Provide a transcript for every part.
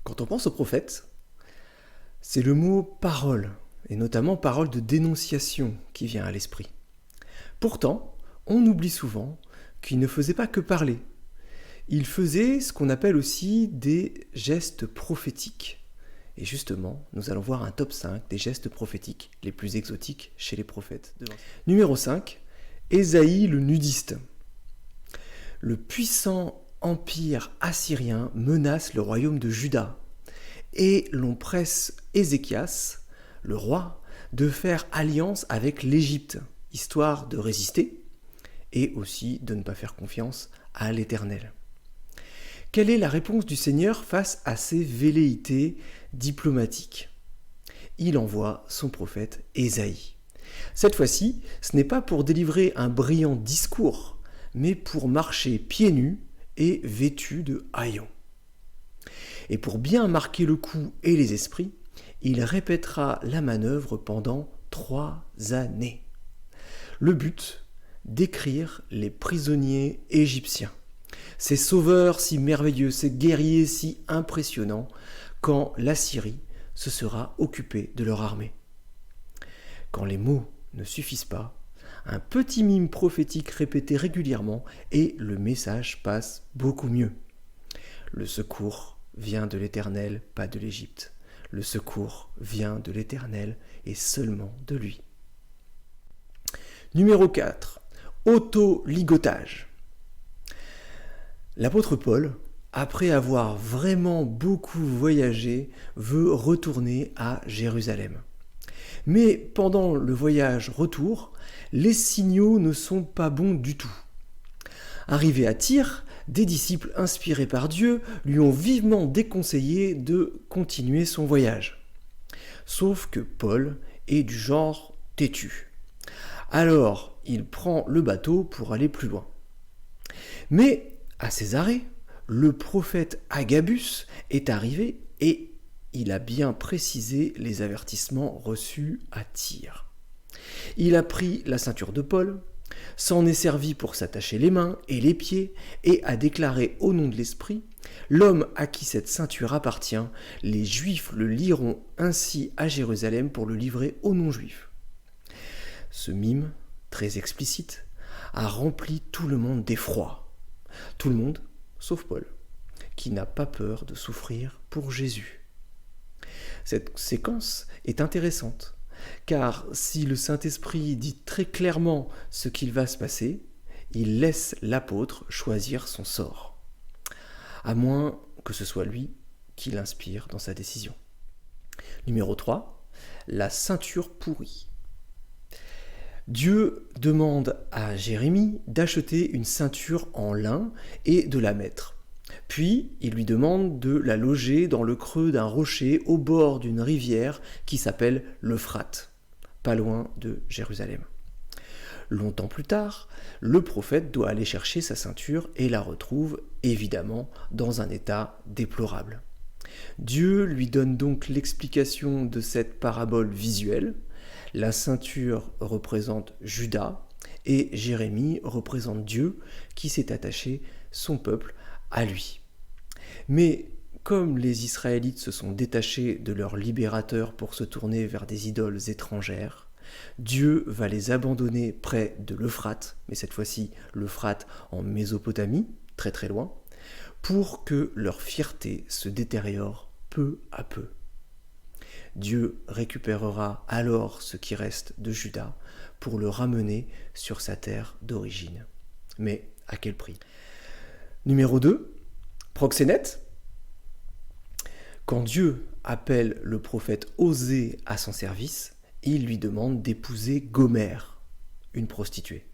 Quand on pense au prophète, c'est le mot parole, et notamment parole de dénonciation qui vient à l'esprit. Pourtant, on oublie souvent qu'il ne faisait pas que parler. Il faisait ce qu'on appelle aussi des gestes prophétiques. Et justement, nous allons voir un top 5 des gestes prophétiques les plus exotiques chez les prophètes de l'Ancien. Numéro 5, Ésaïe le nudiste. Le puissant empire assyrien menace le royaume de Juda et l'on presse Ézéchias, le roi, de faire alliance avec l'Égypte, histoire de résister et aussi de ne pas faire confiance à l'Éternel. Quelle est la réponse du Seigneur face à ces velléités diplomatiques ? Il envoie son prophète Ésaïe. Cette fois-ci, ce n'est pas pour délivrer un brillant discours, mais pour marcher pieds nus et vêtu de haillons. Et pour bien marquer le coup et les esprits, il répétera la manœuvre pendant 3 années. Le but, décrire les prisonniers égyptiens. Ces sauveurs si merveilleux, ces guerriers si impressionnants, quand l'Assyrie se sera occupée de leur armée. Quand les mots ne suffisent pas, un petit mime prophétique répété régulièrement et le message passe beaucoup mieux. Le secours vient de l'Éternel, pas de l'Égypte. Le secours vient de l'Éternel et seulement de lui. Numéro 4. Auto-ligotage. L'apôtre Paul, après avoir vraiment beaucoup voyagé, veut retourner à Jérusalem. Mais pendant le voyage retour, les signaux ne sont pas bons du tout. Arrivé à Tyr, des disciples inspirés par Dieu lui ont vivement déconseillé de continuer son voyage. Sauf que Paul est du genre têtu. Alors, il prend le bateau pour aller plus loin. Mais à Césarée, le prophète Agabus est arrivé et il a bien précisé les avertissements reçus à Tyr. Il a pris la ceinture de Paul, s'en est servi pour s'attacher les mains et les pieds et a déclaré au nom de l'Esprit « L'homme à qui cette ceinture appartient, les Juifs le lieront ainsi à Jérusalem pour le livrer aux non-Juifs. » Ce mime, très explicite, a rempli tout le monde d'effroi. Tout le monde, sauf Paul, qui n'a pas peur de souffrir pour Jésus. Cette séquence est intéressante, car si le Saint-Esprit dit très clairement ce qu'il va se passer, il laisse l'apôtre choisir son sort, à moins que ce soit lui qui l'inspire dans sa décision. Numéro 3, la ceinture pourrie. Dieu demande à Jérémie d'acheter une ceinture en lin et de la mettre. Puis, il lui demande de la loger dans le creux d'un rocher au bord d'une rivière qui s'appelle l'Euphrate, pas loin de Jérusalem. Longtemps plus tard, le prophète doit aller chercher sa ceinture et la retrouve évidemment dans un état déplorable. Dieu lui donne donc l'explication de cette parabole visuelle. La ceinture représente Juda et Jérémie représente Dieu qui s'est attaché son peuple à lui. Mais comme les Israélites se sont détachés de leur libérateur pour se tourner vers des idoles étrangères, Dieu va les abandonner près de l'Euphrate, mais cette fois-ci l'Euphrate en Mésopotamie, très très loin, pour que leur fierté se détériore peu à peu. Dieu récupérera alors ce qui reste de Juda pour le ramener sur sa terre d'origine. Mais à quel prix ? Numéro 2, proxénète. Quand Dieu appelle le prophète Osée à son service, il lui demande d'épouser Gomère, une prostituée.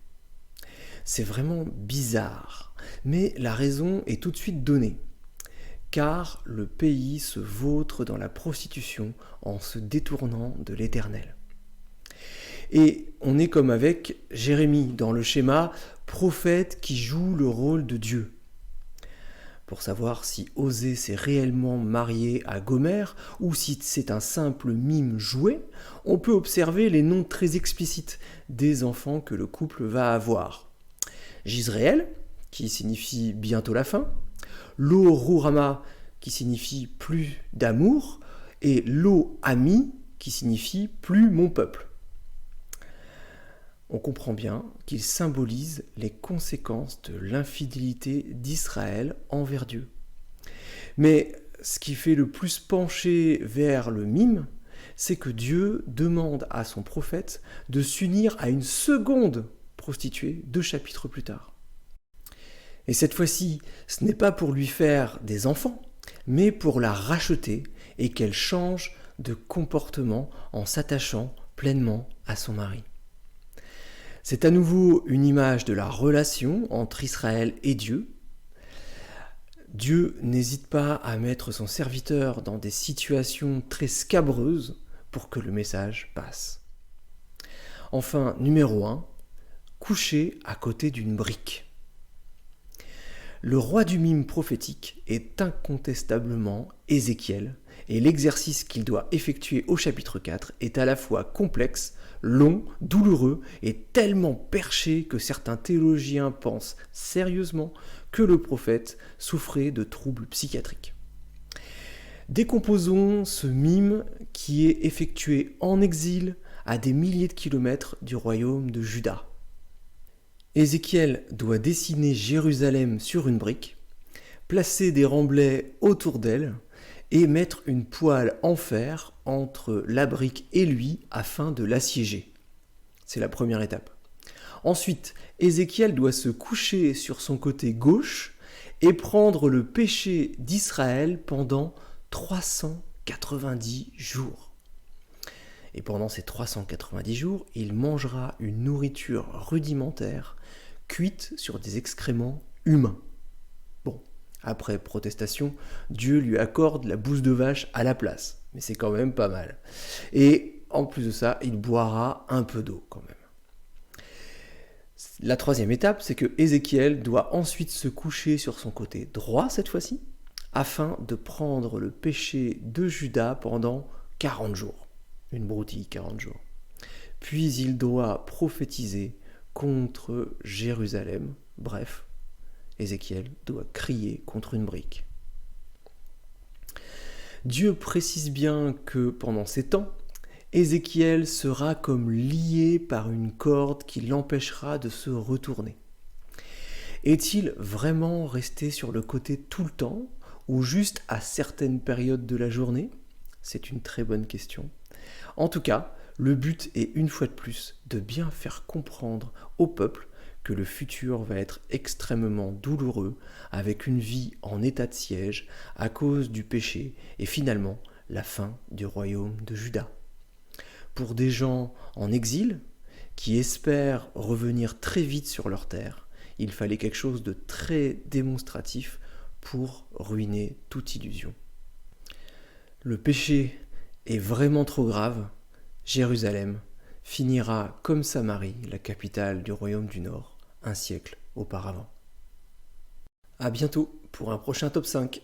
C'est vraiment bizarre, mais la raison est tout de suite donnée. Car le pays se vautre dans la prostitution en se détournant de l'Éternel. Et on est comme avec Jérémie dans le schéma prophète qui joue le rôle de Dieu. Pour savoir si Osée s'est réellement marié à Gomère ou si c'est un simple mime joué, on peut observer les noms très explicites des enfants que le couple va avoir. Jizréel, qui signifie bientôt la fin, Lo-Ruhamah, qui signifie plus d'amour, et lo ami, qui signifie plus mon peuple. On comprend bien qu'il symbolise les conséquences de l'infidélité d'Israël envers Dieu. Mais ce qui fait le plus pencher vers le mime, c'est que Dieu demande à son prophète de s'unir à une seconde prostituée 2 chapitres plus tard. Et cette fois-ci, ce n'est pas pour lui faire des enfants, mais pour la racheter et qu'elle change de comportement en s'attachant pleinement à son mari. C'est à nouveau une image de la relation entre Israël et Dieu. Dieu n'hésite pas à mettre son serviteur dans des situations très scabreuses pour que le message passe. Enfin, numéro 1, coucher à côté d'une brique. Le roi du mime prophétique est incontestablement Ézéchiel, et l'exercice qu'il doit effectuer au chapitre 4 est à la fois complexe, long, douloureux et tellement perché que certains théologiens pensent sérieusement que le prophète souffrait de troubles psychiatriques. Décomposons ce mime qui est effectué en exil à des milliers de kilomètres du royaume de Juda. Ézéchiel doit dessiner Jérusalem sur une brique, placer des remblais autour d'elle et mettre une poêle en fer entre la brique et lui afin de l'assiéger. C'est la première étape. Ensuite, Ézéchiel doit se coucher sur son côté gauche et prendre le péché d'Israël pendant 390 jours. Et pendant ces 390 jours, il mangera une nourriture rudimentaire cuite sur des excréments humains. Bon, après protestation, Dieu lui accorde la bouse de vache à la place, mais c'est quand même pas mal. Et en plus de ça, il boira un peu d'eau quand même. La troisième étape, c'est que Ézéchiel doit ensuite se coucher sur son côté droit cette fois-ci, afin de prendre le péché de Juda pendant 40 jours. Une broutille, 40 jours. Puis il doit prophétiser contre Jérusalem. Bref, Ézéchiel doit crier contre une brique. Dieu précise bien que pendant ces temps, Ézéchiel sera comme lié par une corde qui l'empêchera de se retourner. Est-il vraiment resté sur le côté tout le temps ou juste à certaines périodes de la journée ? C'est une très bonne question. En tout cas, le but est une fois de plus de bien faire comprendre au peuple que le futur va être extrêmement douloureux avec une vie en état de siège à cause du péché et finalement la fin du royaume de Juda. Pour des gens en exil qui espèrent revenir très vite sur leur terre, il fallait quelque chose de très démonstratif pour ruiner toute illusion. Le péché est vraiment trop grave. Jérusalem finira comme Samarie, la capitale du royaume du Nord, un siècle auparavant. À bientôt pour un prochain top 5.